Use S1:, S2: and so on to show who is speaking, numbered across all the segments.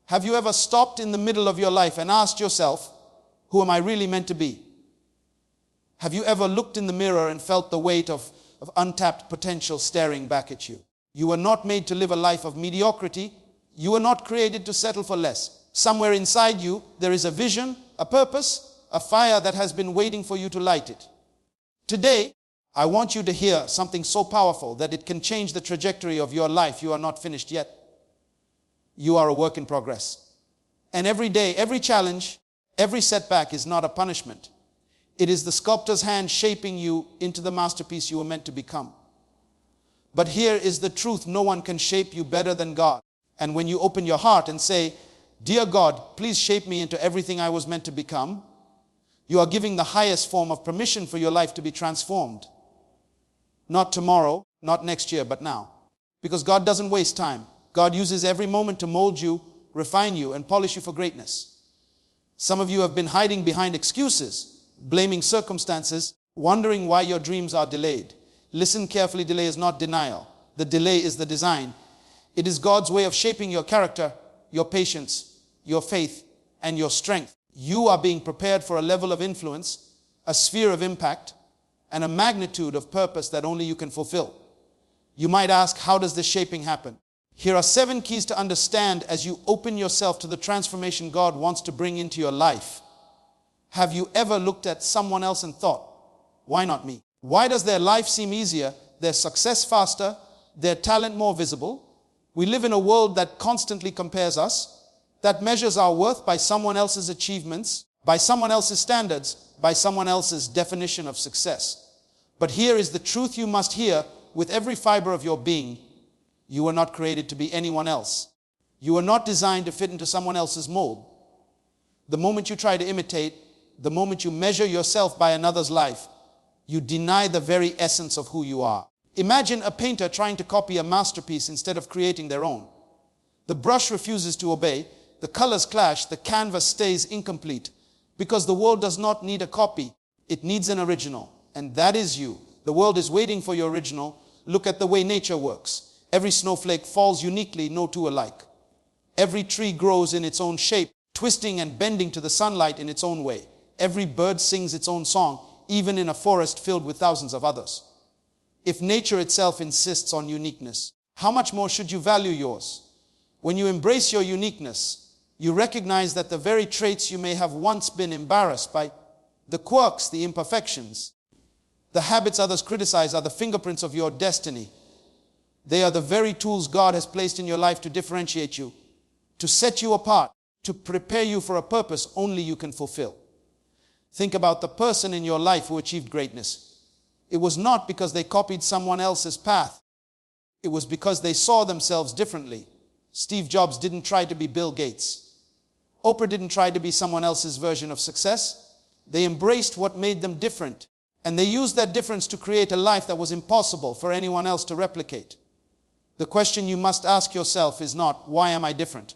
S1: Have you ever stopped in the middle of your life and asked yourself, who am I really meant to be? Have you ever looked in the mirror and felt the weight of untapped potential staring back at you? You were not made to live a life of mediocrity. You were not created to settle for less. Somewhere inside you, there is a vision, a purpose, a fire that has been waiting for you to light it. Today, I want you to hear something so powerful that it can change the trajectory of your life. You are not finished yet. You are a work in progress. And every day, every challenge, every setback is not a punishment. It is the sculptor's hand shaping you into the masterpiece you were meant to become. But here is the truth: no one can shape you better than God. And when you open your heart and say, "Dear God, please shape me into everything I was meant to become," you are giving the highest form of permission for your life to be transformed. Not tomorrow, not next year, but now. Because God doesn't waste time. God uses every moment to mold you, refine you, and polish you for greatness. Some of you have been hiding behind excuses, blaming circumstances, wondering why your dreams are delayed. Listen carefully, delay is not denial. The delay is the design. It is God's way of shaping your character, your patience, your faith, and your strength. You are being prepared for a level of influence, a sphere of impact, and a magnitude of purpose that only you can fulfill. You might ask, how does this shaping happen? Here are 7 keys to understand as you open yourself to the transformation God wants to bring into your life. Have you ever looked at someone else and thought, why not me? Why does their life seem easier, their success faster, their talent more visible? We live in a world that constantly compares us, that measures our worth by someone else's achievements, by someone else's standards, by someone else's definition of success. But here is the truth you must hear with every fiber of your being. You were not created to be anyone else. You were not designed to fit into someone else's mold. The moment you try to imitate, the moment you measure yourself by another's life, you deny the very essence of who you are. Imagine a painter trying to copy a masterpiece instead of creating their own. The brush refuses to obey, the colors clash, the canvas stays incomplete, because the world does not need a copy. It needs an original, and that is you. The world is waiting for your original. Look at the way nature works. Every snowflake falls uniquely, no two alike. Every tree grows in its own shape, twisting and bending to the sunlight in its own way. Every bird sings its own song, even in a forest filled with thousands of others. If nature itself insists on uniqueness, how much more should you value yours? When you embrace your uniqueness, you recognize that the very traits you may have once been embarrassed by, the quirks, the imperfections, the habits others criticize, are the fingerprints of your destiny. They are the very tools God has placed in your life to differentiate you, to set you apart, to prepare you for a purpose only you can fulfill. Think about the person in your life who achieved greatness. It was not because they copied someone else's path. It was because they saw themselves differently. Steve Jobs didn't try to be Bill Gates. Oprah didn't try to be someone else's version of success. They embraced what made them different, and they used that difference to create a life that was impossible for anyone else to replicate. The question you must ask yourself is not, why am I different?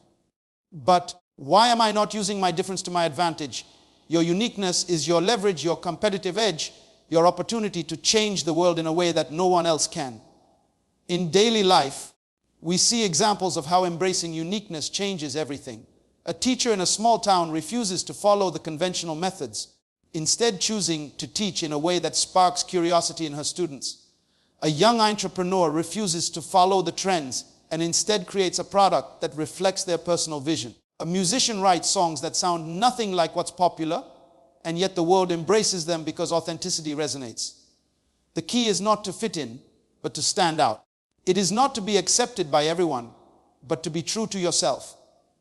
S1: But, why am I not using my difference to my advantage? Your uniqueness is your leverage, your competitive edge, your opportunity to change the world in a way that no one else can. In daily life, we see examples of how embracing uniqueness changes everything. A teacher in a small town refuses to follow the conventional methods, instead choosing to teach in a way that sparks curiosity in her students. A young entrepreneur refuses to follow the trends and instead creates a product that reflects their personal vision. A musician writes songs that sound nothing like what's popular, and yet the world embraces them because authenticity resonates. The key is not to fit in, but to stand out. It is not to be accepted by everyone, but to be true to yourself.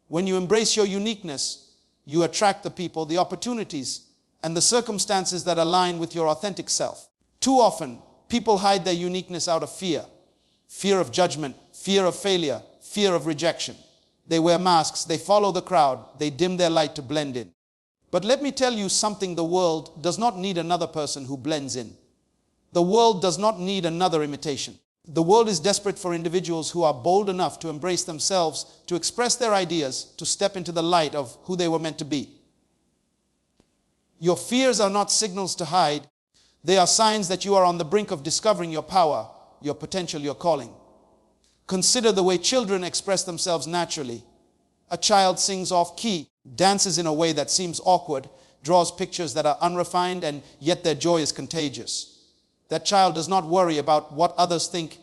S1: When you embrace your uniqueness, you attract the people, the opportunities, and the circumstances that align with your authentic self. Too often, people hide their uniqueness out of fear. Fear of judgment, fear of failure, fear of rejection. They wear masks, they follow the crowd, they dim their light to blend in. But let me tell you something: the world does not need another person who blends in. The world does not need another imitation. The world is desperate for individuals who are bold enough to embrace themselves, to express their ideas, to step into the light of who they were meant to be. Your fears are not signals to hide. They are signs that you are on the brink of discovering your power, your potential, your calling. Consider the way children express themselves naturally. A child sings off key, dances in a way that seems awkward, draws pictures that are unrefined, and yet their joy is contagious. That child does not worry about what others think,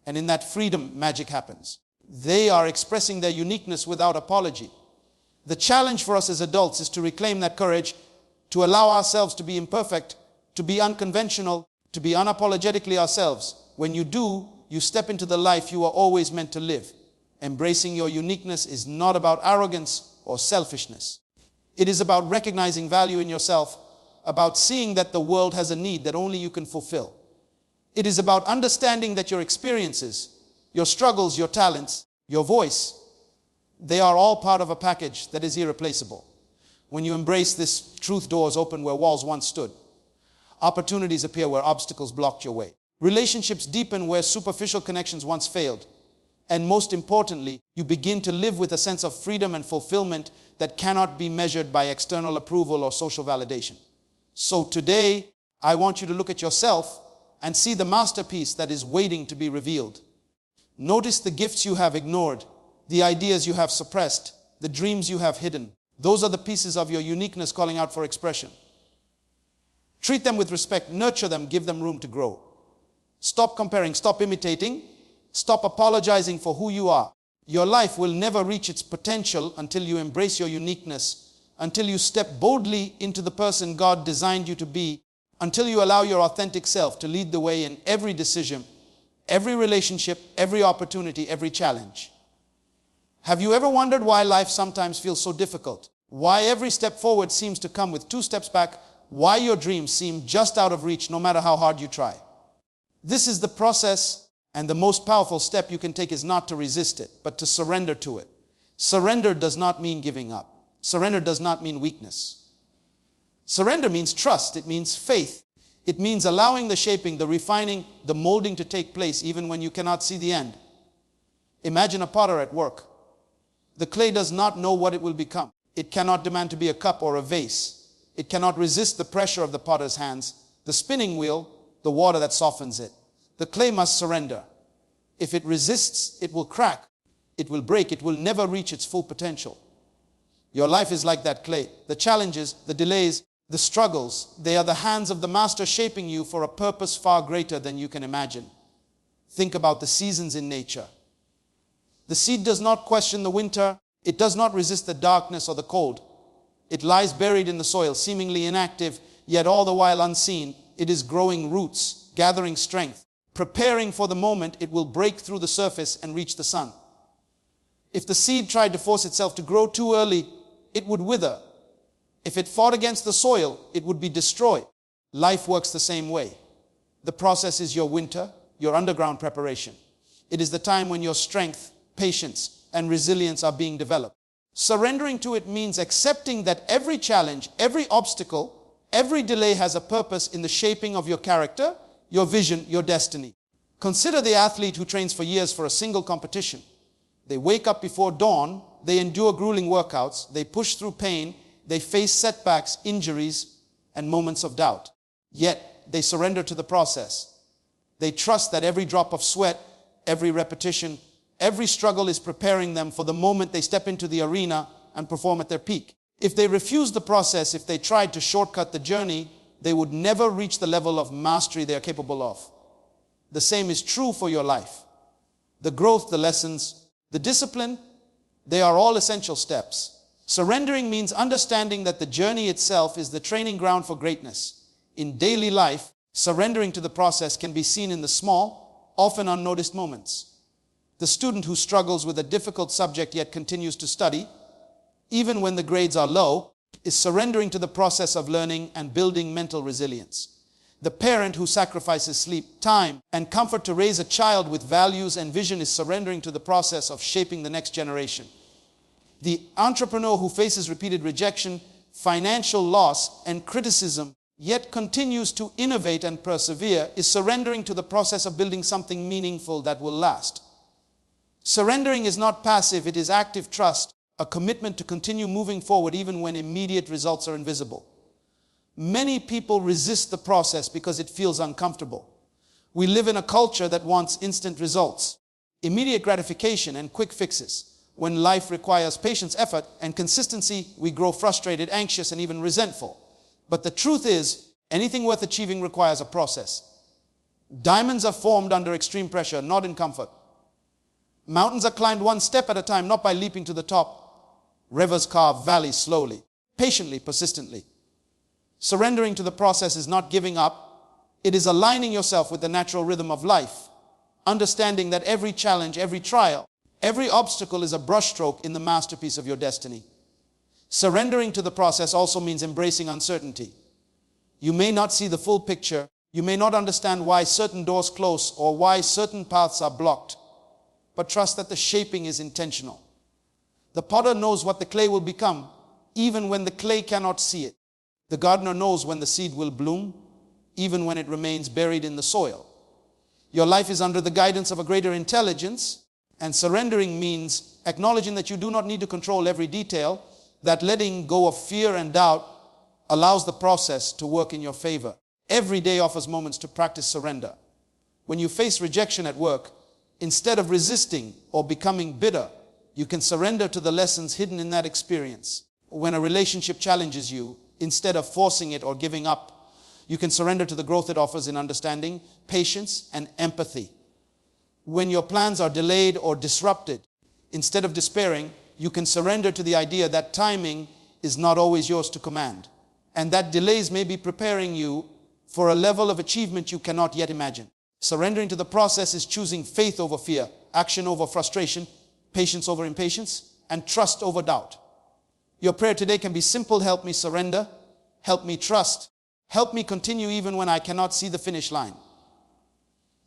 S1: and in that freedom, magic happens. They are expressing their uniqueness without apology. The challenge for us as adults is to reclaim that courage, to allow ourselves to be imperfect, to be unconventional, to be unapologetically ourselves. When you do, you step into the life you are always meant to live. Embracing your uniqueness is not about arrogance or selfishness. It is about recognizing value in yourself, about seeing that the world has a need that only you can fulfill. It is about understanding that your experiences, your struggles, your talents, your voice, they are all part of a package that is irreplaceable. When you embrace this, truth doors open where walls once stood. Opportunities appear where obstacles blocked your way. Relationships deepen where superficial connections once failed. And most importantly, you begin to live with a sense of freedom and fulfillment that cannot be measured by external approval or social validation. So today, I want you to look at yourself and see the masterpiece that is waiting to be revealed. Notice the gifts you have ignored, the ideas you have suppressed, the dreams you have hidden. Those are the pieces of your uniqueness calling out for expression. Treat them with respect, nurture them, give them room to grow. Stop comparing, stop imitating, stop apologizing for who you are. Your life will never reach its potential until you embrace your uniqueness, until you step boldly into the person God designed you to be, until you allow your authentic self to lead the way in every decision, every relationship, every opportunity, every challenge. Have you ever wondered why life sometimes feels so difficult? Why every step forward seems to come with 2 steps back? Why your dreams seem just out of reach no matter how hard you try? This is the process, and the most powerful step you can take is not to resist it, but to surrender to it. Surrender does not mean giving up. Surrender does not mean weakness. Surrender means trust. It means faith. It means allowing the shaping, the refining, the molding to take place even when you cannot see the end. Imagine a potter at work. The clay does not know what it will become. It cannot demand to be a cup or a vase. It cannot resist the pressure of the potter's hands, the spinning wheel, the water that softens it. The clay must surrender. If it resists, it will crack. It will break. It will never reach its full potential. Your life is like that clay. The challenges, the delays, the struggles, they are the hands of the master shaping you for a purpose far greater than you can imagine. Think about the seasons in nature. The seed does not question the winter. It does not resist the darkness or the cold. It lies buried in the soil, seemingly inactive, yet all the while unseen. It is growing roots, gathering strength, preparing for the moment it will break through the surface and reach the sun. If the seed tried to force itself to grow too early, it would wither. If it fought against the soil, it would be destroyed. Life works the same way. The process is your winter, your underground preparation. It is the time when your strength, patience, and resilience are being developed. Surrendering to it means accepting that every challenge, every obstacle, every delay has a purpose in the shaping of your character, your vision, your destiny. Consider the athlete who trains for years for a single competition. They wake up before dawn, they endure grueling workouts, they push through pain, they face setbacks, injuries, and moments of doubt. Yet, they surrender to the process. They trust that every drop of sweat, every repetition, every struggle is preparing them for the moment they step into the arena and perform at their peak. If they refused the process, if they tried to shortcut the journey, they would never reach the level of mastery they are capable of. The same is true for your life. The growth, the lessons, the discipline, they are all essential steps. Surrendering means understanding that the journey itself is the training ground for greatness. In daily life, surrendering to the process can be seen in the small, often unnoticed moments. The student who struggles with a difficult subject yet continues to study, even when the grades are low, is surrendering to the process of learning and building mental resilience. The parent who sacrifices sleep, time, and comfort to raise a child with values and vision is surrendering to the process of shaping the next generation. The entrepreneur who faces repeated rejection, financial loss, and criticism, yet continues to innovate and persevere, is surrendering to the process of building something meaningful that will last. Surrendering is not passive, it is active trust, a commitment to continue moving forward even when immediate results are invisible. Many people resist the process because it feels uncomfortable. We live in a culture that wants instant results, immediate gratification, and quick fixes. When life requires patience, effort, and consistency, we grow frustrated, anxious, and even resentful. But the truth is, anything worth achieving requires a process. Diamonds are formed under extreme pressure, not in comfort. Mountains are climbed one step at a time, not by leaping to the top. Rivers carve valleys slowly, patiently, persistently. Surrendering to the process is not giving up. It is aligning yourself with the natural rhythm of life, understanding that every challenge, every trial, every obstacle is a brushstroke in the masterpiece of your destiny. Surrendering to the process also means embracing uncertainty. You may not see the full picture. You may not understand why certain doors close or why certain paths are blocked. But trust that the shaping is intentional. The potter knows what the clay will become, even when the clay cannot see it. The gardener knows when the seed will bloom, even when it remains buried in the soil. Your life is under the guidance of a greater intelligence, and surrendering means acknowledging that you do not need to control every detail, that letting go of fear and doubt allows the process to work in your favor. Every day offers moments to practice surrender. When you face rejection at work, instead of resisting or becoming bitter, you can surrender to the lessons hidden in that experience. When a relationship challenges you, instead of forcing it or giving up, you can surrender to the growth it offers in understanding, patience, and empathy. When your plans are delayed or disrupted, instead of despairing, you can surrender to the idea that timing is not always yours to command, and that delays may be preparing you for a level of achievement you cannot yet imagine. Surrendering to the process is choosing faith over fear, action over frustration, patience over impatience, and trust over doubt. Your prayer today can be simple: help me surrender, help me trust, help me continue even when I cannot see the finish line.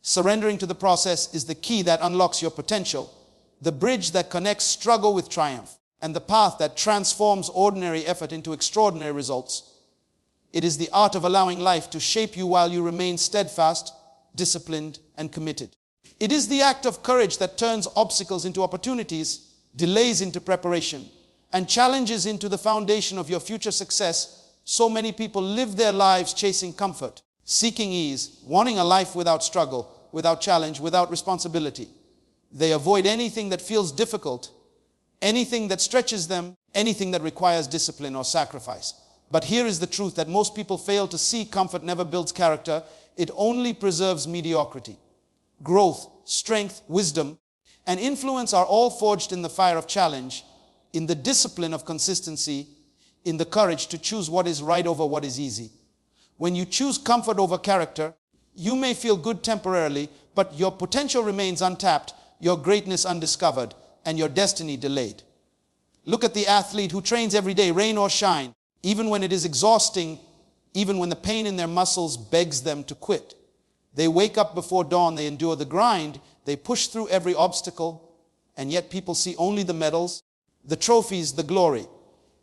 S1: Surrendering to the process is the key that unlocks your potential, the bridge that connects struggle with triumph, and the path that transforms ordinary effort into extraordinary results. It is the art of allowing life to shape you while you remain steadfast, disciplined, and committed. It is the act of courage that turns obstacles into opportunities, delays into preparation, and challenges into the foundation of your future success. So many people live their lives chasing comfort, seeking ease, wanting a life without struggle, without challenge, without responsibility. They avoid anything that feels difficult, anything that stretches them, anything that requires discipline or sacrifice. But here is the truth that most people fail to see: comfort never builds character. It only preserves mediocrity. Growth, strength, wisdom, and influence are all forged in the fire of challenge, in the discipline of consistency, in the courage to choose what is right over what is easy. When you choose comfort over character, you may feel good temporarily, but your potential remains untapped, your greatness undiscovered, and your destiny delayed. Look at the athlete who trains every day, rain or shine, even when it is exhausting, even when the pain in their muscles begs them to quit. They wake up before dawn, they endure the grind, they push through every obstacle, and yet people see only the medals, the trophies, the glory.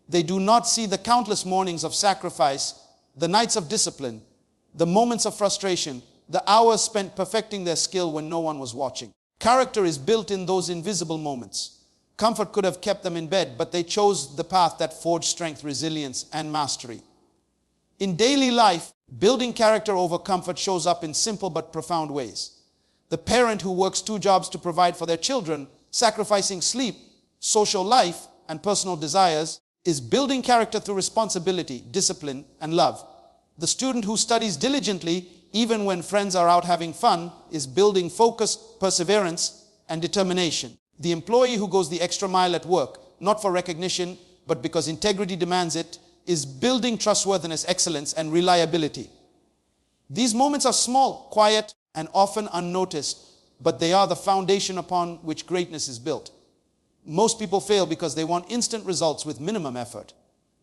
S1: They do not see the countless mornings of sacrifice, the nights of discipline, the moments of frustration, the hours spent perfecting their skill when no one was watching. Character is built in those invisible moments. Comfort could have kept them in bed, but they chose the path that forged strength, resilience, and mastery. In daily life, building character over comfort shows up in simple but profound ways. The parent who works 2 jobs to provide for their children, sacrificing sleep, social life, and personal desires, is building character through responsibility, discipline, and love. The student who studies diligently, even when friends are out having fun, is building focus, perseverance, and determination. The employee who goes the extra mile at work, not for recognition, but because integrity demands it, is building trustworthiness, excellence, and reliability. These moments are small, quiet, and often unnoticed, but they are the foundation upon which greatness is built. Most people fail because they want instant results with minimum effort.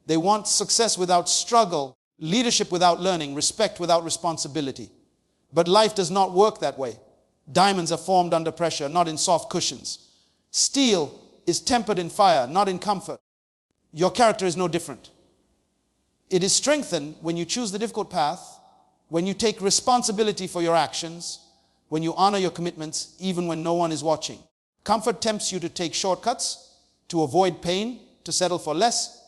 S1: They want success without struggle, leadership without learning, respect without responsibility. But life does not work that way. Diamonds are formed under pressure, not in soft cushions. Steel is tempered in fire, not in comfort. Your character is no different. It is strengthened when you choose the difficult path, when you take responsibility for your actions, when you honor your commitments, even when no one is watching. Comfort tempts you to take shortcuts, to avoid pain, to settle for less.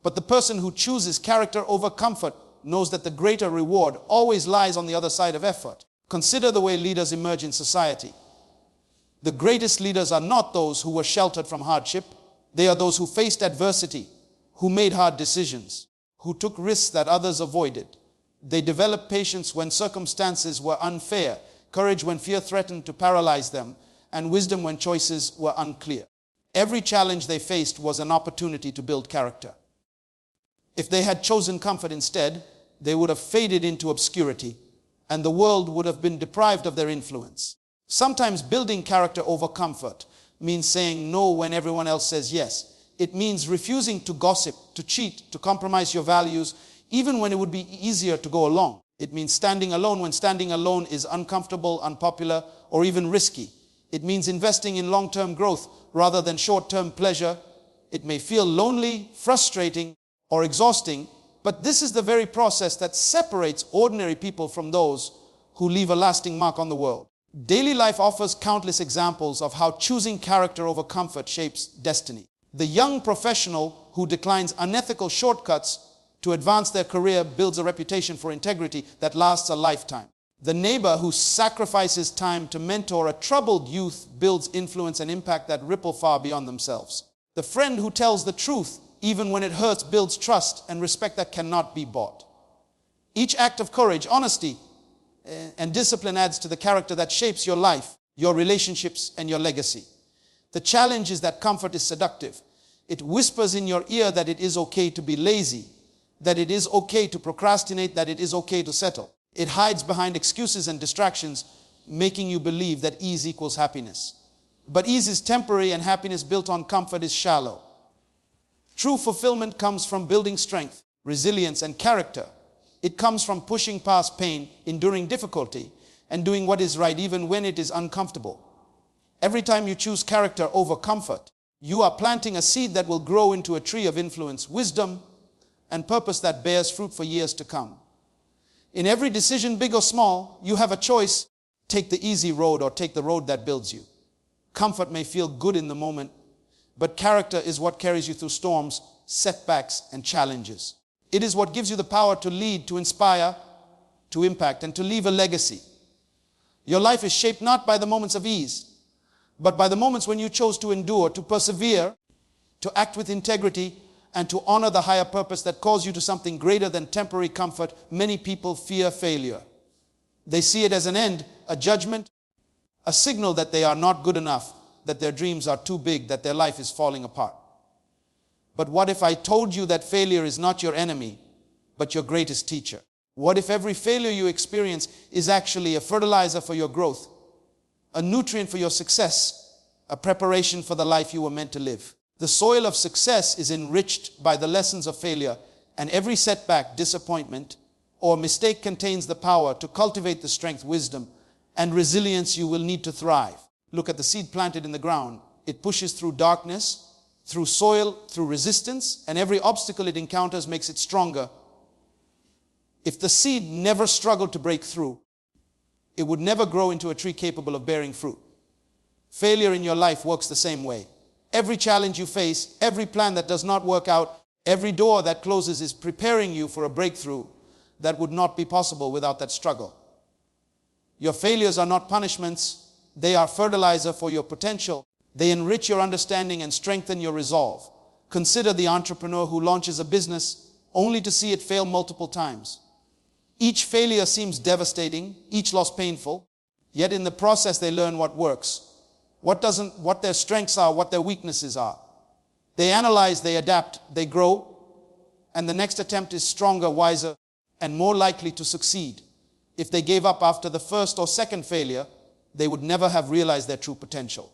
S1: But the person who chooses character over comfort knows that the greater reward always lies on the other side of effort. Consider the way leaders emerge in society. The greatest leaders are not those who were sheltered from hardship. They are those who faced adversity, who made hard decisions, who took risks that others avoided. They developed patience when circumstances were unfair, courage when fear threatened to paralyze them, and wisdom when choices were unclear. Every challenge they faced was an opportunity to build character. If they had chosen comfort instead, they would have faded into obscurity, and the world would have been deprived of their influence. Sometimes building character over comfort means saying no when everyone else says yes. It means refusing to gossip, to cheat, to compromise your values, even when it would be easier to go along. It means standing alone when standing alone is uncomfortable, unpopular, or even risky. It means investing in long-term growth rather than short-term pleasure. It may feel lonely, frustrating, or exhausting, but this is the very process that separates ordinary people from those who leave a lasting mark on the world. Daily life offers countless examples of how choosing character over comfort shapes destiny. The young professional who declines unethical shortcuts to advance their career builds a reputation for integrity that lasts a lifetime. The neighbor who sacrifices time to mentor a troubled youth builds influence and impact that ripple far beyond themselves. The friend who tells the truth, even when it hurts, builds trust and respect that cannot be bought. Each act of courage, honesty, and discipline adds to the character that shapes your life, your relationships, and your legacy. The challenge is that comfort is seductive. It whispers in your ear that it is okay to be lazy, that it is okay to procrastinate, that it is okay to settle. It hides behind excuses and distractions, making you believe that ease equals happiness. But ease is temporary, and happiness built on comfort is shallow. True fulfillment comes from building strength, resilience, and character. It comes from pushing past pain, enduring difficulty, and doing what is right even when it is uncomfortable. Every time you choose character over comfort, you are planting a seed that will grow into a tree of influence, wisdom, and purpose that bears fruit for years to come. In every decision, big or small, you have a choice. Take the easy road or take the road that builds you. Comfort may feel good in the moment, but character is what carries you through storms, setbacks, and challenges. It is what gives you the power to lead, to inspire, to impact, and to leave a legacy. Your life is shaped not by the moments of ease, but by the moments when you chose to endure, to persevere, to act with integrity, and to honor the higher purpose that calls you to something greater than temporary comfort. Many people fear failure. They see it as an end, a judgment, a signal that they are not good enough, that their dreams are too big, that their life is falling apart. But what if I told you that failure is not your enemy, but your greatest teacher? What if every failure you experience is actually a fertilizer for your growth, a nutrient for your success, a preparation for the life you were meant to live? The soil of success is enriched by the lessons of failure, and every setback, disappointment, or mistake contains the power to cultivate the strength, wisdom, and resilience you will need to thrive. Look at the seed planted in the ground. It pushes through darkness, through soil, through resistance, and every obstacle it encounters makes it stronger. If the seed never struggled to break through, it would never grow into a tree capable of bearing fruit. Failure in your life works the same way. Every challenge you face, every plan that does not work out, every door that closes is preparing you for a breakthrough that would not be possible without that struggle. Your failures are not punishments. They are fertilizer for your potential. They enrich your understanding and strengthen your resolve. Consider the entrepreneur who launches a business only to see it fail multiple times. Each failure seems devastating, each loss painful, yet in the process they learn what works, what doesn't, what their strengths are, what their weaknesses are. They analyze, they adapt, they grow, and the next attempt is stronger, wiser, and more likely to succeed. If they gave up after the first or second failure, they would never have realized their true potential.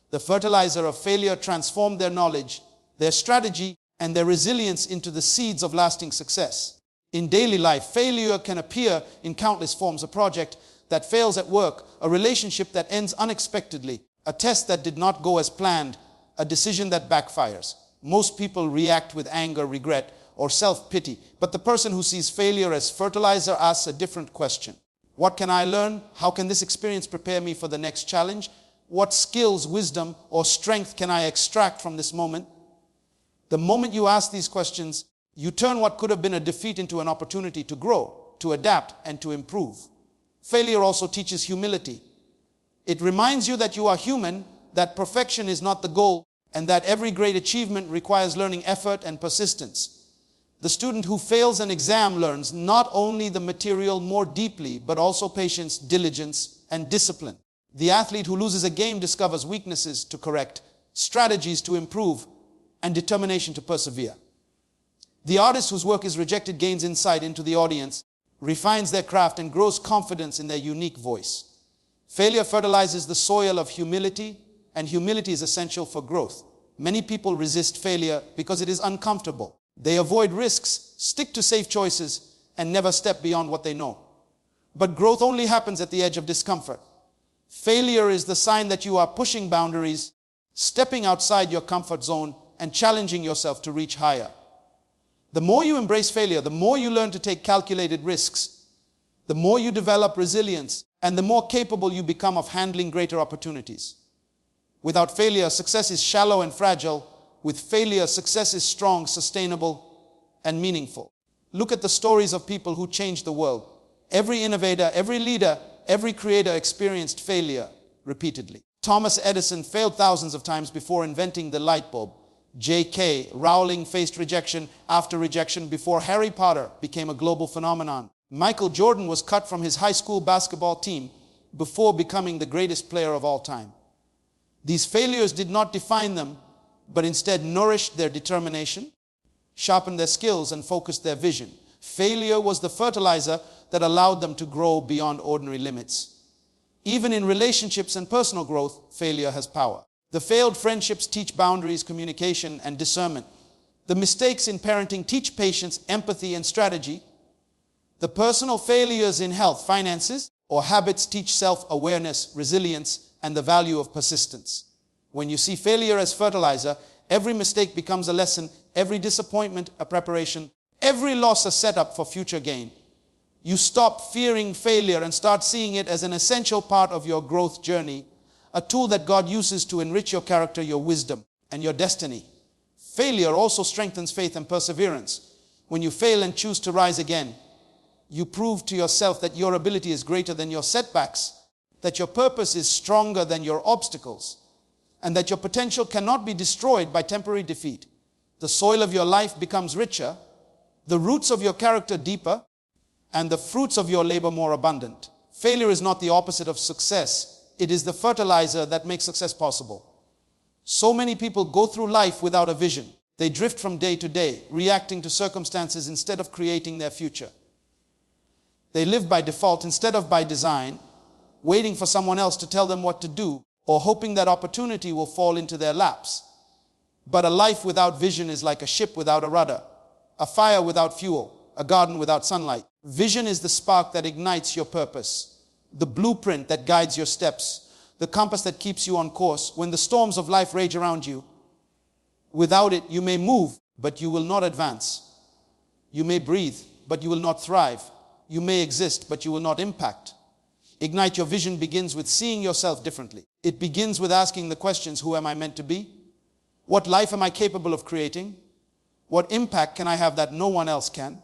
S1: The fertilizer of failure transformed their knowledge, their strategy, and their resilience into the seeds of lasting success. In daily life, failure can appear in countless forms. A project that fails at work, a relationship that ends unexpectedly, a test that did not go as planned, a decision that backfires. Most people react with anger, regret, or self-pity, but the person who sees failure as fertilizer asks a different question. What can I learn? How can this experience prepare me for the next challenge? What skills, wisdom, or strength can I extract from this moment? The moment you ask these questions, you turn what could have been a defeat into an opportunity to grow, to adapt, and to improve. Failure also teaches humility. It reminds you that you are human, that perfection is not the goal, and that every great achievement requires learning effort and persistence. The student who fails an exam learns not only the material more deeply, but also patience, diligence, and discipline. The athlete who loses a game discovers weaknesses to correct, strategies to improve, and determination to persevere. The artist whose work is rejected gains insight into the audience, refines their craft, and grows confidence in their unique voice. Failure fertilizes the soil of humility, and humility is essential for growth. Many people resist failure because it is uncomfortable. They avoid risks, stick to safe choices, and never step beyond what they know. But growth only happens at the edge of discomfort. Failure is the sign that you are pushing boundaries, stepping outside your comfort zone, and challenging yourself to reach higher. The more you embrace failure, the more you learn to take calculated risks, the more you develop resilience, and the more capable you become of handling greater opportunities. Without failure, success is shallow and fragile. With failure, success is strong, sustainable, and meaningful. Look at the stories of people who changed the world. Every innovator, every leader, every creator experienced failure repeatedly. Thomas Edison failed thousands of times before inventing the light bulb. J.K. Rowling faced rejection after rejection before Harry Potter became a global phenomenon. Michael Jordan was cut from his high school basketball team before becoming the greatest player of all time. These failures did not define them, but instead nourished their determination, sharpened their skills, and focused their vision. Failure was the fertilizer that allowed them to grow beyond ordinary limits. Even in relationships and personal growth, failure has power. The failed friendships teach boundaries, communication, and discernment. The mistakes in parenting teach patience, empathy, and strategy. The personal failures in health, finances, or habits teach self-awareness, resilience, and the value of persistence. When you see failure as fertilizer, every mistake becomes a lesson, every disappointment a preparation, every loss a setup for future gain. You stop fearing failure and start seeing it as an essential part of your growth journey, a tool that God uses to enrich your character, your wisdom, and your destiny. Failure also strengthens faith and perseverance. When you fail and choose to rise again, you prove to yourself that your ability is greater than your setbacks, that your purpose is stronger than your obstacles, and that your potential cannot be destroyed by temporary defeat. The soil of your life becomes richer, the roots of your character deeper, and the fruits of your labor more abundant. Failure is not the opposite of success. It is the fertilizer that makes success possible. So many people go through life without a vision. They drift from day to day, reacting to circumstances instead of creating their future. They live by default instead of by design, waiting for someone else to tell them what to do, or hoping that opportunity will fall into their laps. But a life without vision is like a ship without a rudder, a fire without fuel, a garden without sunlight. Vision is the spark that ignites your purpose, the blueprint that guides your steps, the compass that keeps you on course when the storms of life rage around you. Without it, you may move, but you will not advance. You may breathe, but you will not thrive. You may exist, but you will not impact. Ignite your vision begins with seeing yourself differently. It begins with asking the questions: who am I meant to be? What life am I capable of creating? What impact can I have that no one else can?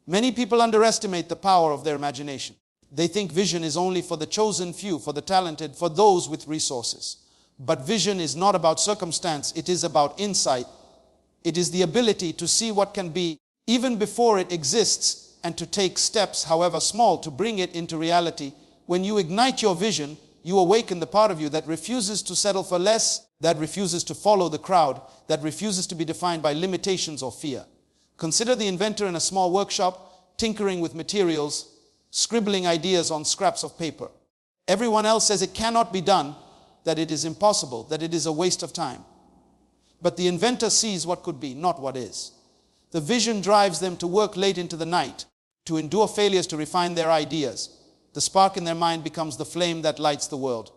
S1: Many people underestimate the power of their imagination. They think vision is only for the chosen few, for the talented, for those with resources. But vision is not about circumstance, it is about insight. It is the ability to see what can be even before it exists, and to take steps, however small, to bring it into reality. When you ignite your vision, you awaken the part of you that refuses to settle for less, that refuses to follow the crowd, that refuses to be defined by limitations or fear. Consider the inventor in a small workshop, tinkering with materials, scribbling ideas on scraps of paper. Everyone else says it cannot be done, that it is impossible, that it is a waste of time. But the inventor sees what could be, not what is. The vision drives them to work late into the night, to endure failures, to refine their ideas. The spark in their mind becomes the flame that lights the world.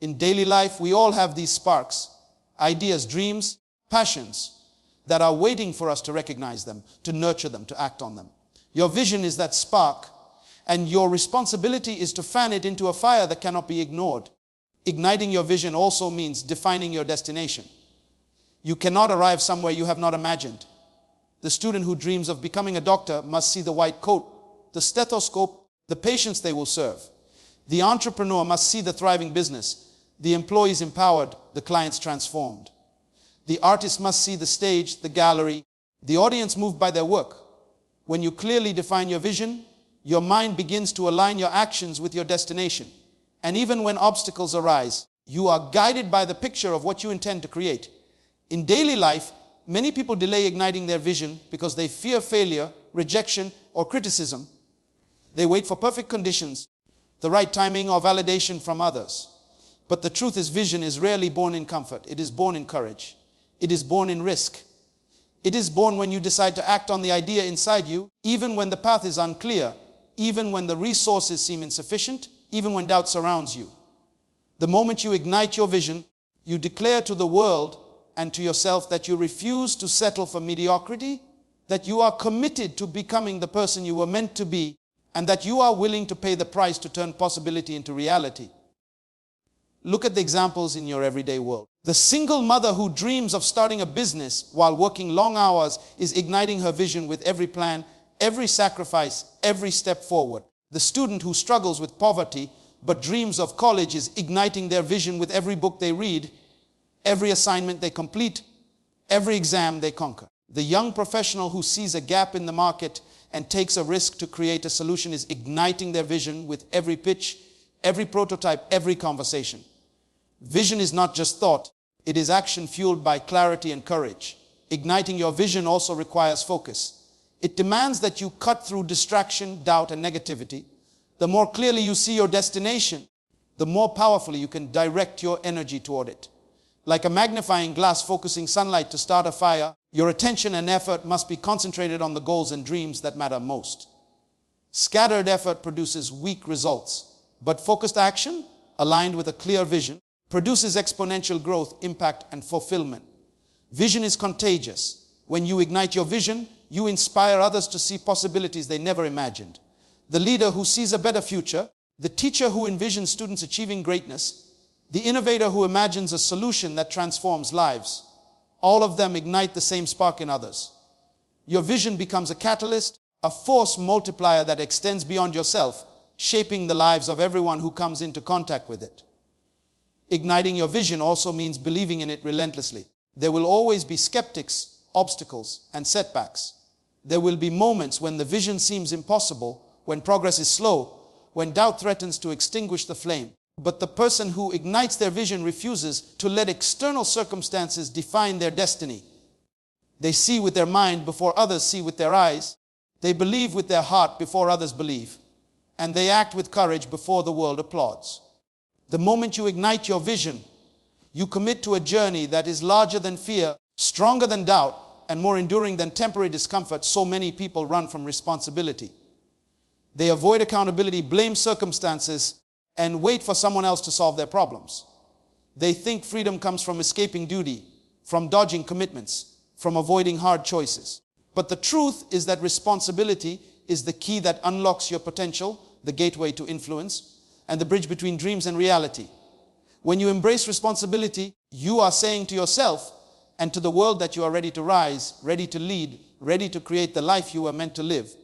S1: In daily life, we all have these sparks, ideas, dreams, passions that are waiting for us to recognize them, to nurture them, to act on them. Your vision is that spark, and your responsibility is to fan it into a fire that cannot be ignored. Igniting your vision also means defining your destination. You cannot arrive somewhere you have not imagined. The student who dreams of becoming a doctor must see the white coat, the stethoscope, the patients they will serve. The entrepreneur must see the thriving business, the employees empowered, the clients transformed. The artist must see the stage, the gallery, the audience moved by their work. When you clearly define your vision, your mind begins to align your actions with your destination. And even when obstacles arise, you are guided by the picture of what you intend to create. In daily life, many people delay igniting their vision because they fear failure, rejection, or criticism. They wait for perfect conditions, the right timing or validation from others. But the truth is, vision is rarely born in comfort. It is born in courage. It is born in risk. It is born when you decide to act on the idea inside you, even when the path is unclear, even when the resources seem insufficient, even when doubt surrounds you. The moment you ignite your vision, you declare to the world and to yourself that you refuse to settle for mediocrity, that you are committed to becoming the person you were meant to be, and that you are willing to pay the price to turn possibility into reality. Look at the examples in your everyday world. The single mother who dreams of starting a business while working long hours is igniting her vision with every plan, every sacrifice, every step forward. The student who struggles with poverty but dreams of college is igniting their vision with every book they read, every assignment they complete, every exam they conquer. The young professional who sees a gap in the market and takes a risk to create a solution is igniting their vision with every pitch, every prototype, every conversation. Vision is not just thought, it is action fueled by clarity and courage. Igniting your vision also requires focus. It demands that you cut through distraction, doubt, and negativity. The more clearly you see your destination, the more powerfully you can direct your energy toward it. Like a magnifying glass focusing sunlight to start a fire, your attention and effort must be concentrated on the goals and dreams that matter most. Scattered effort produces weak results, but focused action, aligned with a clear vision, produces exponential growth, impact, and fulfillment. Vision is contagious. When you ignite your vision, you inspire others to see possibilities they never imagined. The leader who sees a better future, the teacher who envisions students achieving greatness, the innovator who imagines a solution that transforms lives, all of them ignite the same spark in others. Your vision becomes a catalyst, a force multiplier that extends beyond yourself, shaping the lives of everyone who comes into contact with it. Igniting your vision also means believing in it relentlessly. There will always be skeptics, obstacles, and setbacks. There will be moments when the vision seems impossible, when progress is slow, when doubt threatens to extinguish the flame. But the person who ignites their vision refuses to let external circumstances define their destiny. They see with their mind before others see with their eyes. They believe with their heart before others believe. And they act with courage before the world applauds. The moment you ignite your vision, you commit to a journey that is larger than fear, stronger than doubt, and more enduring than temporary discomfort. So many people run from responsibility. They avoid accountability, blame circumstances, and wait for someone else to solve their problems. They think freedom comes from escaping duty, from dodging commitments, from avoiding hard choices. But the truth is that responsibility is the key that unlocks your potential, the gateway to influence, and the bridge between dreams and reality. When you embrace responsibility, you are saying to yourself and to the world that you are ready to rise, ready to lead, ready to create the life you are meant to live.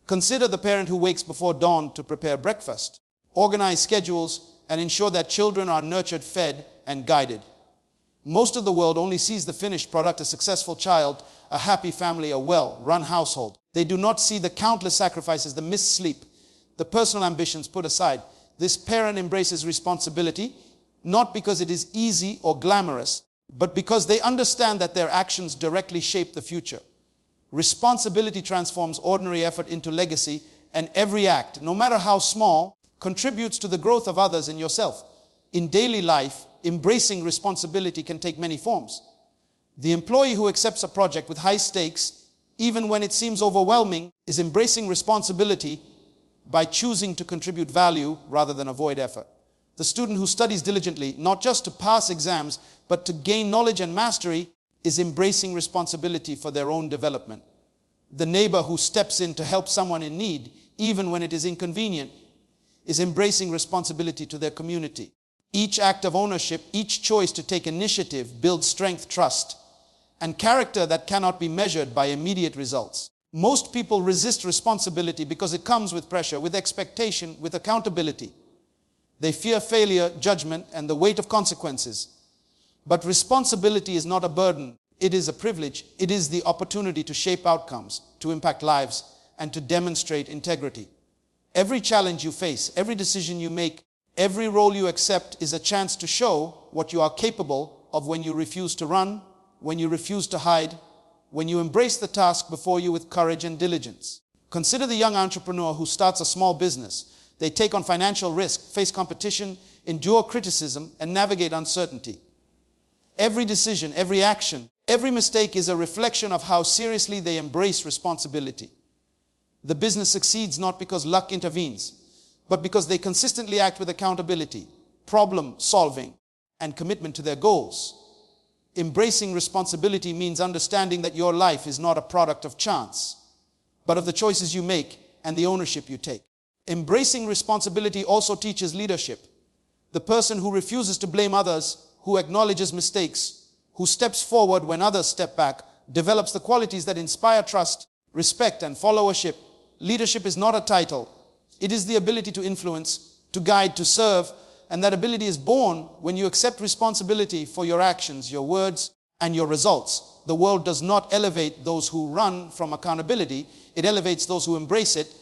S1: Consider the parent who wakes before dawn to prepare breakfast, organize schedules, and ensure that children are nurtured, fed, and guided. Most of the world only sees the finished product, a successful child, a happy family, a well-run household. They do not see the countless sacrifices, the missed sleep, the personal ambitions put aside. This parent embraces responsibility, not because it is easy or glamorous, but because they understand that their actions directly shape the future. Responsibility transforms ordinary effort into legacy, and every act, no matter how small, contributes to the growth of others and yourself. In daily life, embracing responsibility can take many forms. The employee who accepts a project with high stakes, even when it seems overwhelming, is embracing responsibility by choosing to contribute value rather than avoid effort. The student who studies diligently, not just to pass exams, but to gain knowledge and mastery, is embracing responsibility for their own development. The neighbor who steps in to help someone in need, even when it is inconvenient, is embracing responsibility to their community. Each act of ownership, each choice to take initiative builds strength, trust, and character that cannot be measured by immediate results. Most people resist responsibility because it comes with pressure, with expectation, with accountability. They fear failure, judgment, and the weight of consequences. But responsibility is not a burden. It is a privilege. It is the opportunity to shape outcomes, to impact lives, and to demonstrate integrity. Every challenge you face, every decision you make, every role you accept is a chance to show what you are capable of when you refuse to run, when you refuse to hide, when you embrace the task before you with courage and diligence. Consider the young entrepreneur who starts a small business. They take on financial risk, face competition, endure criticism, and navigate uncertainty. Every decision, every action, every mistake is a reflection of how seriously they embrace responsibility. The business succeeds not because luck intervenes, but because they consistently act with accountability, problem solving, and commitment to their goals. Embracing responsibility means understanding that your life is not a product of chance, but of the choices you make and the ownership you take. Embracing responsibility also teaches leadership. The person who refuses to blame others, who acknowledges mistakes, who steps forward when others step back, develops the qualities that inspire trust, respect, and followership. Leadership is not a title. It is the ability to influence, to guide, to serve, and that ability is born when you accept responsibility for your actions, your words, and your results. The world does not elevate those who run from accountability. It elevates those who embrace it,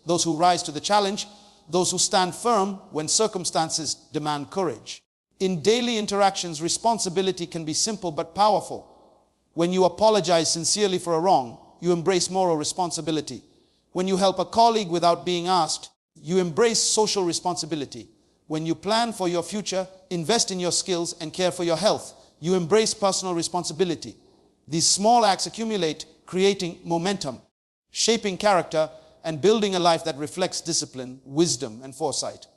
S1: those who rise to the challenge, those who stand firm when circumstances demand courage. In daily interactions, responsibility can be simple but powerful. When you apologize sincerely for a wrong, you embrace moral responsibility. When you help a colleague without being asked, you embrace social responsibility. When you plan for your future, invest in your skills, and care for your health, you embrace personal responsibility. These small acts accumulate, creating momentum, shaping character, and building a life that reflects discipline, wisdom, and foresight.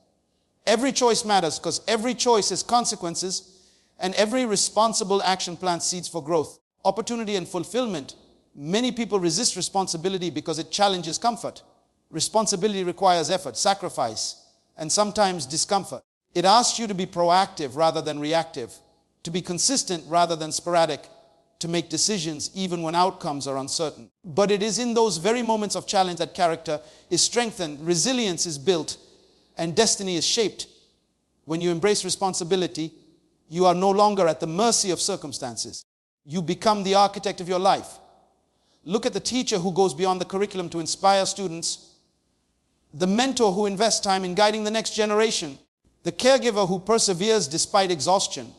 S1: Every choice matters because every choice has consequences, and every responsible action plants seeds for growth, opportunity, and fulfillment. Many people resist responsibility because it challenges comfort. Responsibility requires effort, sacrifice, and sometimes discomfort. It asks you to be proactive rather than reactive, to be consistent rather than sporadic, to make decisions even when outcomes are uncertain. But it is in those very moments of challenge that character is strengthened, resilience is built, and destiny is shaped. When you embrace responsibility, you are no longer at the mercy of circumstances. You become the architect of your life. Look at the teacher who goes beyond the curriculum to inspire students, the mentor who invests time in guiding the next generation, the caregiver who perseveres despite exhaustion,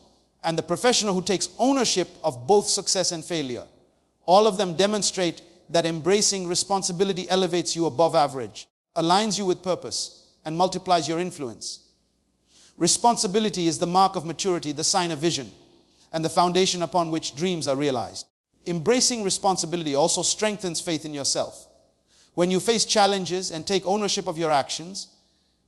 S1: and the professional who takes ownership of both success and failure. All of them demonstrate that embracing responsibility elevates you above average, aligns you with purpose, and multiplies your influence. Responsibility is the mark of maturity, the sign of vision, and the foundation upon which dreams are realized. Embracing responsibility also strengthens faith in yourself. When you face challenges and take ownership of your actions,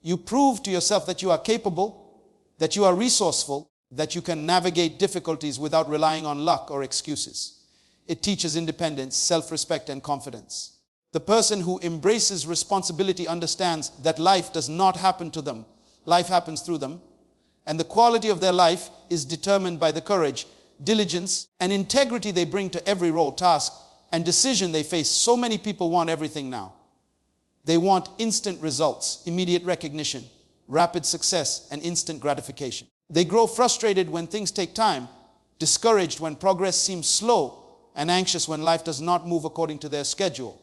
S1: you prove to yourself that you are capable, that you are resourceful, that you can navigate difficulties without relying on luck or excuses. It teaches independence, self-respect, and confidence. The person who embraces responsibility understands that life does not happen to them. Life happens through them. And the quality of their life is determined by the courage, diligence, and integrity they bring to every role, task, and decision they face. So many people want everything now. They want instant results, immediate recognition, rapid success, and instant gratification. They grow frustrated when things take time, discouraged when progress seems slow, and anxious when life does not move according to their schedule.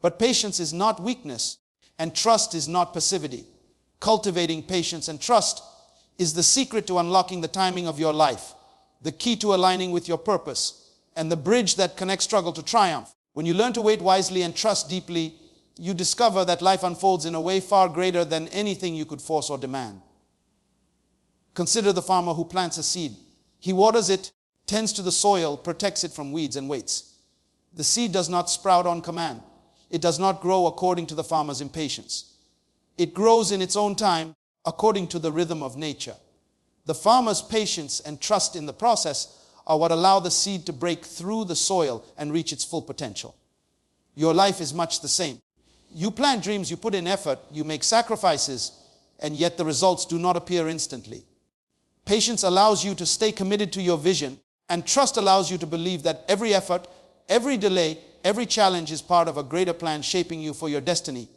S1: But patience is not weakness, and trust is not passivity. Cultivating patience and trust is the secret to unlocking the timing of your life, the key to aligning with your purpose, and the bridge that connects struggle to triumph. When you learn to wait wisely and trust deeply, you discover that life unfolds in a way far greater than anything you could force or demand. Consider the farmer who plants a seed. He waters it, tends to the soil, protects it from weeds, and waits. The seed does not sprout on command. It does not grow according to the farmer's impatience. It grows in its own time, according to the rhythm of nature. The farmer's patience and trust in the process are what allow the seed to break through the soil and reach its full potential. Your life is much the same. You plant dreams, you put in effort, you make sacrifices, and yet the results do not appear instantly. Patience allows you to stay committed to your vision, and trust allows you to believe that every effort, every delay, Every challenge is part of a greater plan shaping you for your destiny.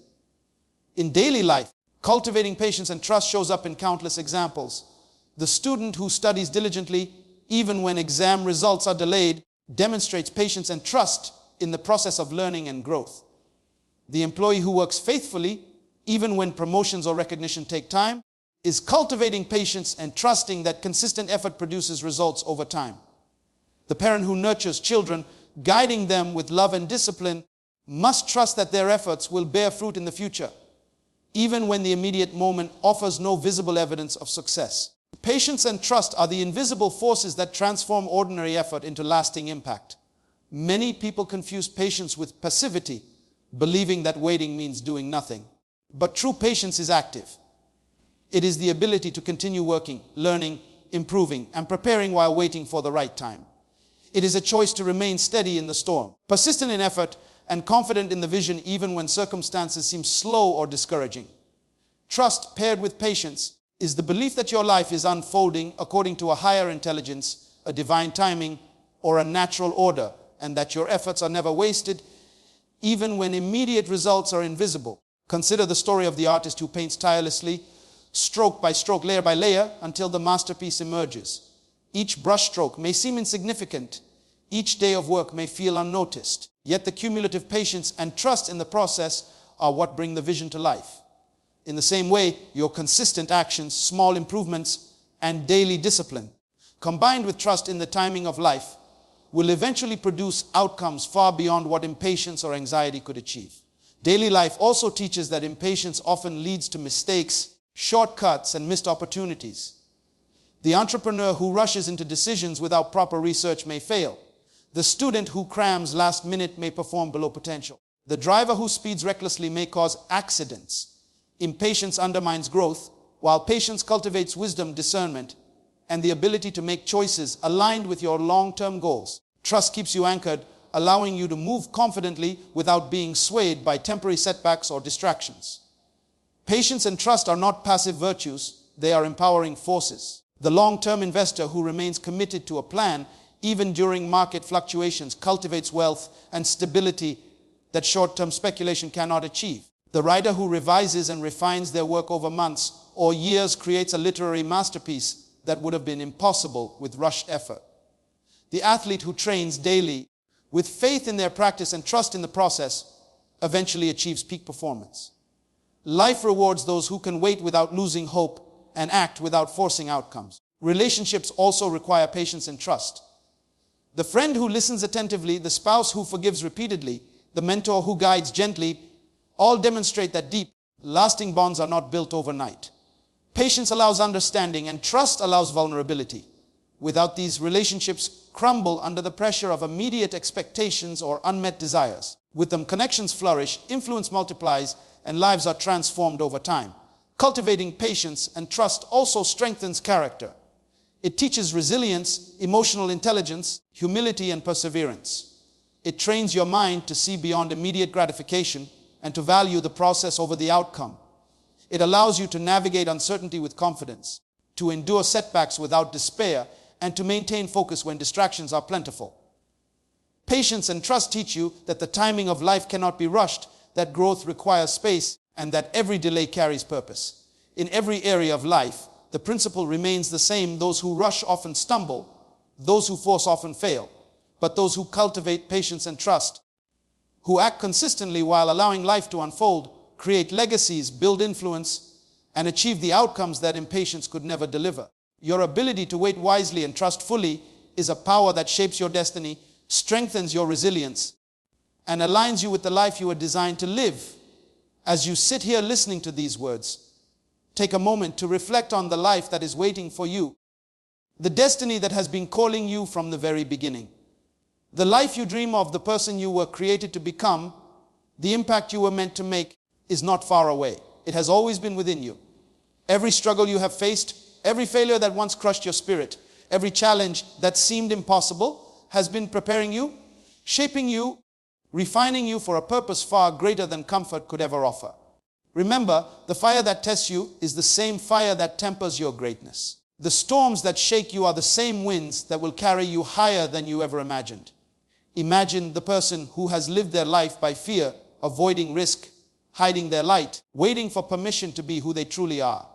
S1: In daily life, cultivating patience and trust shows up in countless examples. The student who studies diligently, even when exam results are delayed, demonstrates patience and trust in the process of learning and growth. The employee who works faithfully, even when promotions or recognition take time, is cultivating patience and trusting that consistent effort produces results over time. The parent who nurtures children, guiding them with love and discipline, must trust that their efforts will bear fruit in the future, even when the immediate moment offers no visible evidence of success. Patience and trust are the invisible forces that transform ordinary effort into lasting impact. Many people confuse patience with passivity, believing that waiting means doing nothing. But true patience is active. It is the ability to continue working, learning, improving, and preparing while waiting for the right time. It is a choice to remain steady in the storm, persistent in effort, and confident in the vision even when circumstances seem slow or discouraging. Trust paired with patience is the belief that your life is unfolding according to a higher intelligence, a divine timing, or a natural order, and that your efforts are never wasted, even when immediate results are invisible. Consider the story of the artist who paints tirelessly, stroke by stroke, layer by layer, until the masterpiece emerges. Each brushstroke may seem insignificant. Each day of work may feel unnoticed. Yet the cumulative patience and trust in the process are what bring the vision to life. In the same way, your consistent actions, small improvements, and daily discipline, combined with trust in the timing of life, will eventually produce outcomes far beyond what impatience or anxiety could achieve. Daily life also teaches that impatience often leads to mistakes, shortcuts, and missed opportunities. The entrepreneur who rushes into decisions without proper research may fail. The student who crams last minute may perform below potential. The driver who speeds recklessly may cause accidents. Impatience undermines growth, while patience cultivates wisdom, discernment, and the ability to make choices aligned with your long-term goals. Trust keeps you anchored, allowing you to move confidently without being swayed by temporary setbacks or distractions. Patience and trust are not passive virtues, they are empowering forces. The long-term investor who remains committed to a plan, even during market fluctuations, cultivates wealth and stability that short-term speculation cannot achieve. The writer who revises and refines their work over months or years creates a literary masterpiece that would have been impossible with rushed effort. The athlete who trains daily with faith in their practice and trust in the process eventually achieves peak performance. Life rewards those who can wait without losing hope and act without forcing outcomes. Relationships also require patience and trust. The friend who listens attentively, the spouse who forgives repeatedly, the mentor who guides gently, all demonstrate that deep, lasting bonds are not built overnight. Patience allows understanding and trust allows vulnerability. Without these, relationships crumble under the pressure of immediate expectations or unmet desires. With them, connections flourish, influence multiplies, and lives are transformed over time. Cultivating patience and trust also strengthens character. It teaches resilience, emotional intelligence, humility, and perseverance. It trains your mind to see beyond immediate gratification and to value the process over the outcome. It allows you to navigate uncertainty with confidence, to endure setbacks without despair, and to maintain focus when distractions are plentiful. Patience and trust teach you that the timing of life cannot be rushed, that growth requires space, and that every delay carries purpose. In every area of life, the principle remains the same. Those who rush often stumble, those who force often fail, but those who cultivate patience and trust, who act consistently while allowing life to unfold, create legacies, build influence, and achieve the outcomes that impatience could never deliver. Your ability to wait wisely and trust fully is a power that shapes your destiny, strengthens your resilience, and aligns you with the life you were designed to live. As you sit here listening to these words, take a moment to reflect on the life that is waiting for you, the destiny that has been calling you from the very beginning. The life you dream of, the person you were created to become, the impact you were meant to make is not far away. It has always been within you. Every struggle you have faced, every failure that once crushed your spirit, every challenge that seemed impossible has been preparing you, shaping you, refining you for a purpose far greater than comfort could ever offer. Remember, the fire that tests you is the same fire that tempers your greatness. The storms that shake you are the same winds that will carry you higher than you ever imagined. Imagine the person who has lived their life by fear, avoiding risk, hiding their light, waiting for permission to be who they truly are.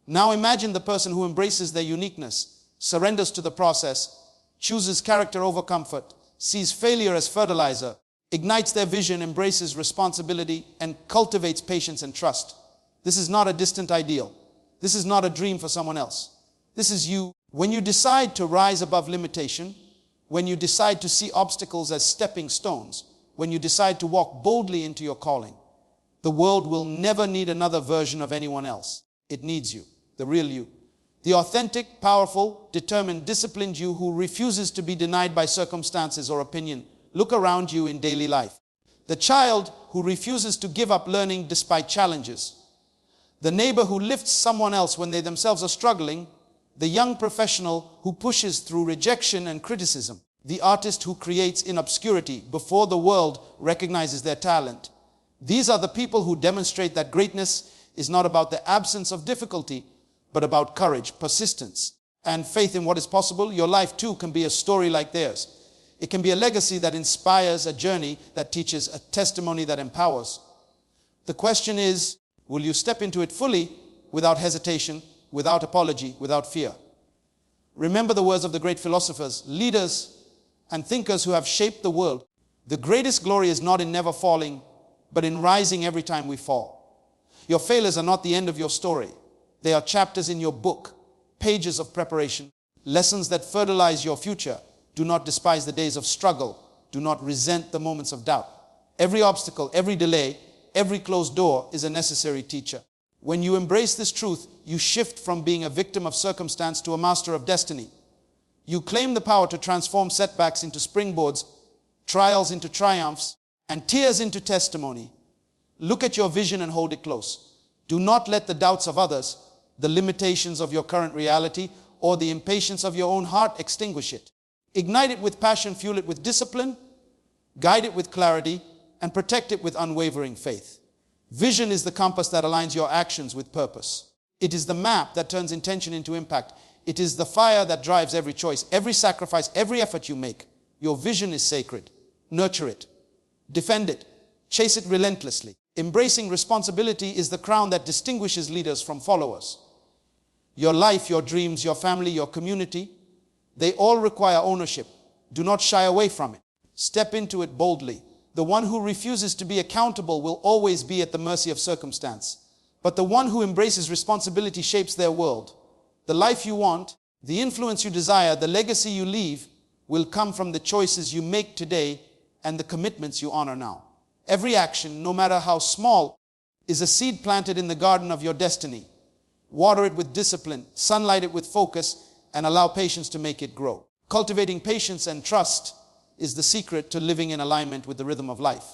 S1: Now imagine the person who embraces their uniqueness, surrenders to the process, chooses character over comfort, sees failure as fertilizer, ignites their vision, embraces responsibility, and cultivates patience and trust. This is not a distant ideal. This is not a dream for someone else. This is you. When you decide to rise above limitation, when you decide to see obstacles as stepping stones, when you decide to walk boldly into your calling, the world will never need another version of anyone else. It needs you, the real you. The authentic, powerful, determined, disciplined you who refuses to be denied by circumstances or opinion. Look around you in daily life. The child who refuses to give up learning despite challenges. The neighbor who lifts someone else when they themselves are struggling. The young professional who pushes through rejection and criticism. The artist who creates in obscurity before the world recognizes their talent. These are the people who demonstrate that greatness is not about the absence of difficulty, but about courage, persistence, and faith in what is possible. Your life too can be a story like theirs. It can be a legacy that inspires, a journey that teaches, a testimony that empowers. The question is, will you step into it fully, without hesitation, without apology, without fear? Remember the words of the great philosophers, leaders, and thinkers who have shaped the world. The greatest glory is not in never falling, but in rising every time we fall. Your failures are not the end of your story. They are chapters in your book, pages of preparation, lessons that fertilize your future. Do not despise the days of struggle. Do not resent the moments of doubt. Every obstacle, every delay, every closed door is a necessary teacher. When you embrace this truth, you shift from being a victim of circumstance to a master of destiny. You claim the power to transform setbacks into springboards, trials into triumphs, and tears into testimony. Look at your vision and hold it close. Do not let the doubts of others, the limitations of your current reality, or the impatience of your own heart extinguish it. Ignite it with passion, fuel it with discipline, guide it with clarity, and protect it with unwavering faith. Vision is the compass that aligns your actions with purpose. It is the map that turns intention into impact. It is the fire that drives every choice, every sacrifice, every effort you make. Your vision is sacred. Nurture it. Defend it. Chase it relentlessly. Embracing responsibility is the crown that distinguishes leaders from followers. Your life, your dreams, your family, your community, they all require ownership. Do not shy away from it. Step into it boldly. The one who refuses to be accountable will always be at the mercy of circumstance. But the one who embraces responsibility shapes their world. The life you want, the influence you desire, the legacy you leave will come from the choices you make today and the commitments you honor now. Every action, no matter how small, is a seed planted in the garden of your destiny. Water it with discipline, sunlight it with focus, and allow patience to make it grow. Cultivating patience and trust is the secret to living in alignment with the rhythm of life.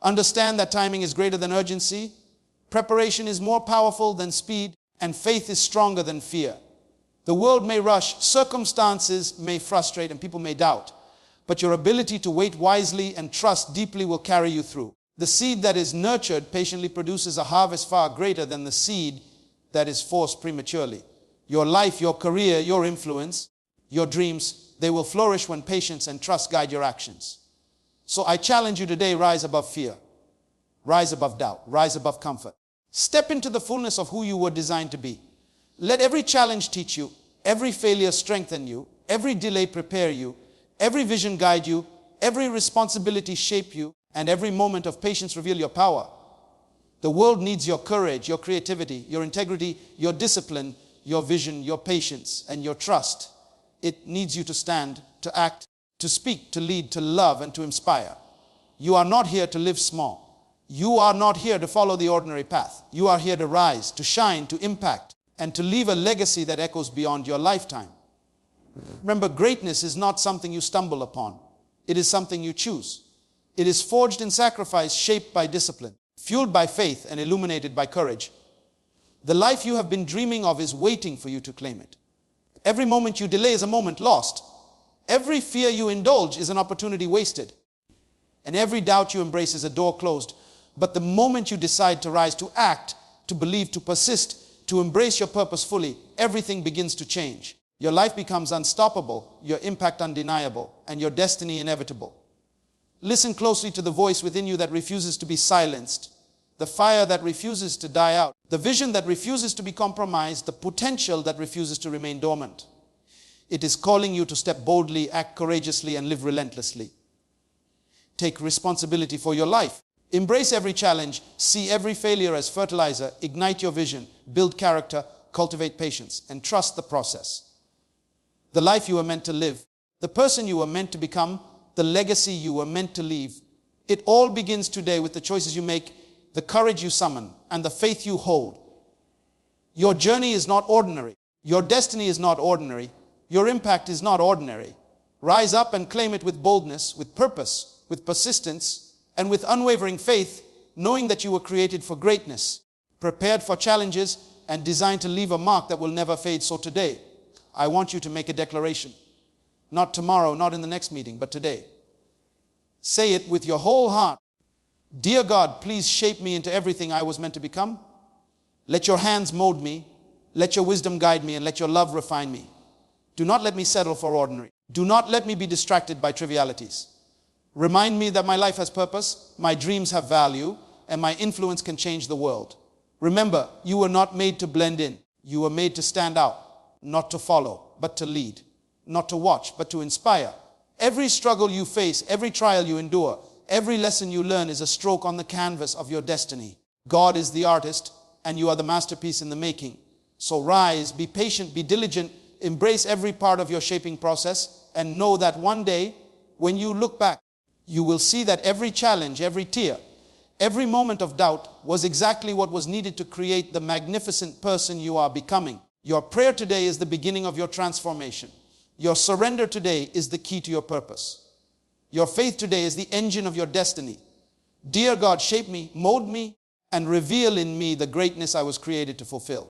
S1: Understand that timing is greater than urgency, preparation is more powerful than speed, and faith is stronger than fear. The world may rush, circumstances may frustrate, and people may doubt, but your ability to wait wisely and trust deeply will carry you through. The seed that is nurtured patiently produces a harvest far greater than the seed that is forced prematurely. Your life, your career, your influence, your dreams, they will flourish when patience and trust guide your actions. So I challenge you today, rise above fear, rise above doubt, rise above comfort. Step into the fullness of who you were designed to be. Let every challenge teach you, every failure strengthen you, every delay prepare you, every vision guide you, every responsibility shape you, and every moment of patience reveal your power. The world needs your courage, your creativity, your integrity, your discipline, your vision, your patience, and your trust. It needs you to stand, to act, to speak, to lead, to love, and to inspire. You are not here to live small. You are not here to follow the ordinary path. You are here to rise, to shine, to impact, and to leave a legacy that echoes beyond your lifetime. Remember, greatness is not something you stumble upon. It is something you choose. It is forged in sacrifice, shaped by discipline, fueled by faith, and illuminated by courage. The life you have been dreaming of is waiting for you to claim it. Every moment you delay is a moment lost. Every fear you indulge is an opportunity wasted. And every doubt you embrace is a door closed. But the moment you decide to rise, to act, to believe, to persist, to embrace your purpose fully, everything begins to change. Your life becomes unstoppable, your impact undeniable, and your destiny inevitable. Listen closely to the voice within you that refuses to be silenced, the fire that refuses to die out, the vision that refuses to be compromised, the potential that refuses to remain dormant. It is calling you to step boldly, act courageously, and live relentlessly. Take responsibility for your life. Embrace every challenge, see every failure as fertilizer, ignite your vision, build character, cultivate patience, and trust the process. The life you were meant to live, the person you were meant to become, the legacy you were meant to leave. It all begins today with the choices you make, the courage you summon, and the faith you hold. Your journey is not ordinary. Your destiny is not ordinary. Your impact is not ordinary. Rise up and claim it with boldness, with purpose, with persistence, and with unwavering faith, knowing that you were created for greatness, prepared for challenges, and designed to leave a mark that will never fade. So today, I want you to make a declaration. Not tomorrow, not in the next meeting, but today. Say it with your whole heart. Dear God, please shape me into everything I was meant to become. Let your hands mold me. Let your wisdom guide me, and let your love refine me. Do not let me settle for ordinary. Do not let me be distracted by trivialities. Remind me that my life has purpose, my dreams have value, and my influence can change the world. Remember, you were not made to blend in. You were made to stand out, not to follow, but to lead. Not to watch, but to inspire. Every struggle you face, every trial you endure, every lesson you learn is a stroke on the canvas of your destiny. God is the artist, and you are the masterpiece in the making. So rise, be patient, be diligent, embrace every part of your shaping process, and know that one day, when you look back, you will see that every challenge, every tear, every moment of doubt was exactly what was needed to create the magnificent person you are becoming. Your prayer today is the beginning of your transformation. Your surrender today is the key to your purpose. Your faith today is the engine of your destiny. Dear God, shape me, mold me, and reveal in me the greatness I was created to fulfill.